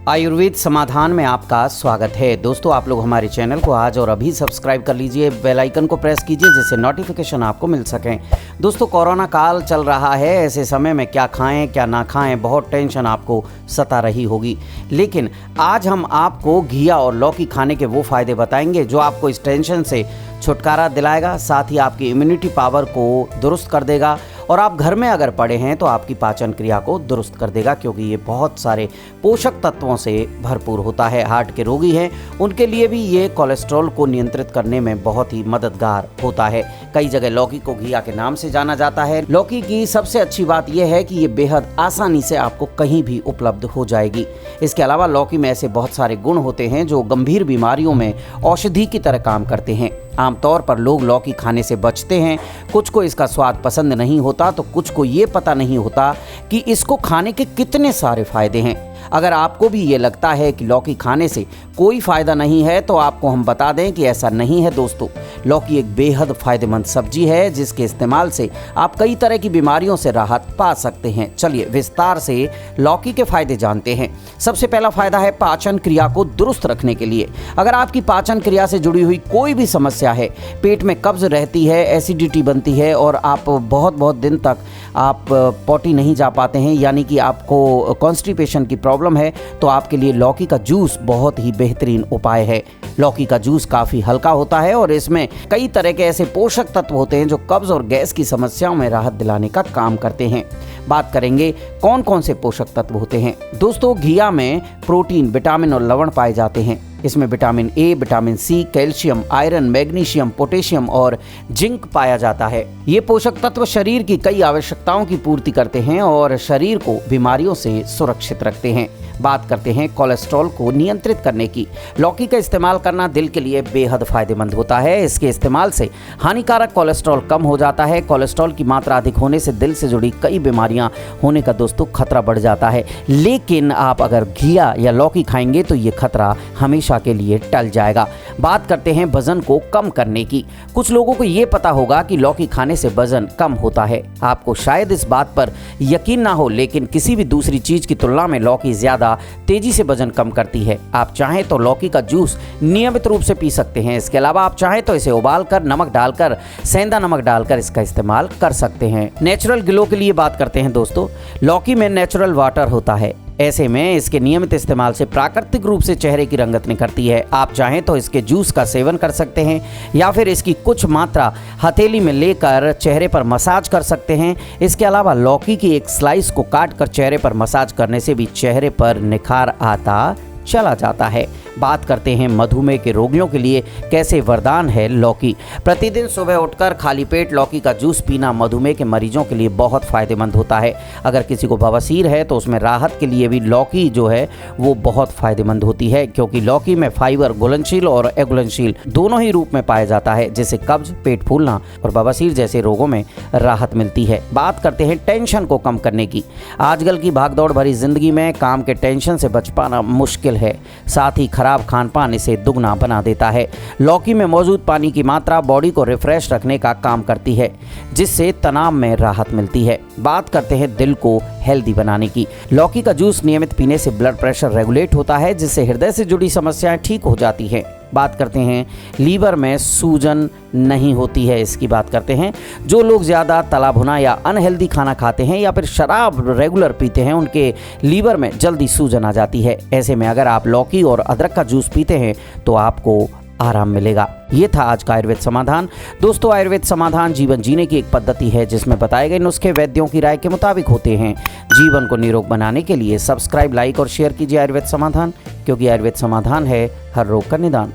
आयुर्वेद समाधान में आपका स्वागत है। दोस्तों, आप लोग हमारे चैनल को आज और अभी सब्सक्राइब कर लीजिए, बेल आइकन को प्रेस कीजिए जिससे नोटिफिकेशन आपको मिल सकें। दोस्तों, कोरोना काल चल रहा है, ऐसे समय में क्या खाएं क्या ना खाएं, बहुत टेंशन आपको सता रही होगी। लेकिन आज हम आपको घिया और लौकी खाने के वो फ़ायदे बताएंगे जो आपको इस टेंशन से छुटकारा दिलाएगा, साथ ही आपकी इम्यूनिटी पावर को दुरुस्त कर देगा और आप घर में अगर पड़े हैं तो आपकी पाचन क्रिया को दुरुस्त कर देगा, क्योंकि ये बहुत सारे पोषक तत्वों से भरपूर होता है। हार्ट के रोगी हैं उनके लिए भी ये कोलेस्ट्रॉल को नियंत्रित करने में बहुत ही मददगार होता है। कई जगह लौकी को घिया के नाम से जाना जाता है। लौकी की सबसे अच्छी बात यह है कि ये बेहद आसानी से आपको कहीं भी उपलब्ध हो जाएगी। इसके अलावा लौकी में ऐसे बहुत सारे गुण होते हैं जो गंभीर बीमारियों में औषधि की तरह काम करते हैं। आमतौर पर लोग लौकी खाने से बचते हैं। कुछ को इसका स्वाद पसंद नहीं होता तो कुछ को ये पता नहीं होता कि इसको खाने के कितने सारे फायदे हैं। अगर आपको भी ये लगता है कि लौकी खाने से कोई फ़ायदा नहीं है तो आपको हम बता दें कि ऐसा नहीं है। दोस्तों, लौकी एक बेहद फ़ायदेमंद सब्जी है जिसके इस्तेमाल से आप कई तरह की बीमारियों से राहत पा सकते हैं। चलिए विस्तार से लौकी के फ़ायदे जानते हैं। सबसे पहला फ़ायदा है पाचन क्रिया को दुरुस्त रखने के लिए। अगर आपकी पाचन क्रिया से जुड़ी हुई कोई भी समस्या है, पेट में कब्ज़ रहती है, एसिडिटी बनती है और आप बहुत दिन तक आप पॉटी नहीं जा पाते हैं, यानी कि आपको कॉन्स्टिपेशन की प्रॉब्लम है, तो आपके लिए लौकी का जूस बहुत ही बेहतरीन उपाय है। लौकी का जूस काफ़ी हल्का होता है और इसमें कई तरह के ऐसे पोषक तत्व होते हैं जो कब्ज़ और गैस की समस्याओं में राहत दिलाने का काम करते हैं। बात करेंगे कौन कौन से पोषक तत्व होते हैं। दोस्तों, घिया में प्रोटीन, विटामिन और लवण पाए जाते हैं। इसमें vitamin A, vitamin C, calcium, iron, magnesium, potassium और जिंक पाया जाता है। ये पोषक तत्व शरीर की कई आवश्यकताओं की पूर्ति करते हैं और शरीर को बीमारियों से सुरक्षित रखते हैं। बात करते हैं कोलेस्ट्रॉल को नियंत्रित करने की। लौकी का इस्तेमाल करना दिल के लिए बेहद फायदेमंद होता है। इसके इस्तेमाल से हानिकारक कोलेस्ट्रॉल कम हो जाता है। कोलेस्ट्रॉल की मात्रा अधिक होने से दिल से जुड़ी कई बीमारियां होने का दोस्तों खतरा बढ़ जाता है। लेकिन आप अगर घिया या लौकी खाएंगे तो ये खतरा हमेशा के लिए टल जाएगा। बात करते हैं वजन को कम करने की। कुछ लोगों को ये पता होगा कि लौकी खाने से वजन कम होता है। आपको शायद इस बात पर यकीन ना हो, लेकिन किसी भी दूसरी चीज की तुलना में लौकी ज्यादा तेजी से वजन कम करती है। आप चाहें तो लौकी का जूस नियमित रूप से पी सकते हैं। इसके अलावा आप चाहें तो इसे उबालकर, नमक डालकर, सेंधा नमक डालकर इसका इस्तेमाल कर सकते हैं। नेचुरल ग्लो के लिए बात करते हैं। दोस्तों, लौकी में नेचुरल वाटर होता है। ऐसे में इसके नियमित इस्तेमाल से प्राकृतिक रूप से चेहरे की रंगत निखरती है। आप चाहें तो इसके जूस का सेवन कर सकते हैं या फिर इसकी कुछ मात्रा हथेली में लेकर चेहरे पर मसाज कर सकते हैं। इसके अलावा लौकी की एक स्लाइस को काट कर चेहरे पर मसाज करने से भी चेहरे पर निखार आता चला जाता है। बात करते हैं मधुमेह के रोगियों के लिए कैसे वरदान है लौकी। प्रतिदिन सुबह उठकर खाली पेट लौकी का जूस पीना मधुमेह के मरीजों के लिए बहुत फ़ायदेमंद होता है। अगर किसी को बवासीर है तो उसमें राहत के लिए भी लौकी जो है वो बहुत फ़ायदेमंद होती है, क्योंकि लौकी में फाइबर घुलनशील और अघुलनशील दोनों ही रूप में पाया जाता है, जिससे कब्ज, पेट फूलना और बवासीर जैसे रोगों में राहत मिलती है। बात करते हैं टेंशन को कम करने की। आजकल की भागदौड़ भरी जिंदगी में काम के टेंशन से बच पाना मुश्किल है, साथ ही खराब खान पान इसे दुगना बना देता है। लौकी में मौजूद पानी की मात्रा बॉडी को रिफ्रेश रखने का काम करती है, जिससे तनाव में राहत मिलती है। बात करते हैं दिल को हेल्दी बनाने की। लौकी का जूस नियमित पीने से ब्लड प्रेशर रेगुलेट होता है, जिससे हृदय से जुड़ी समस्याएं ठीक हो जाती हैं। बात करते हैं लीवर में सूजन नहीं होती है, इसकी बात करते हैं। जो लोग ज़्यादा तला भुना या अनहेल्दी खाना खाते हैं या फिर शराब रेगुलर पीते हैं, उनके लीवर में जल्दी सूजन आ जाती है। ऐसे में अगर आप लौकी और अदरक का जूस पीते हैं तो आपको आराम मिलेगा। ये था आज का आयुर्वेद समाधान। दोस्तों, आयुर्वेद समाधान जीवन जीने की एक पद्धति है जिसमें बताए गए नुस्खे वैद्यों की राय के मुताबिक होते हैं। जीवन को निरोग बनाने के लिए सब्सक्राइब, लाइक और शेयर कीजिए आयुर्वेद समाधान, क्योंकि आयुर्वेद समाधान है हर रोग का निदान।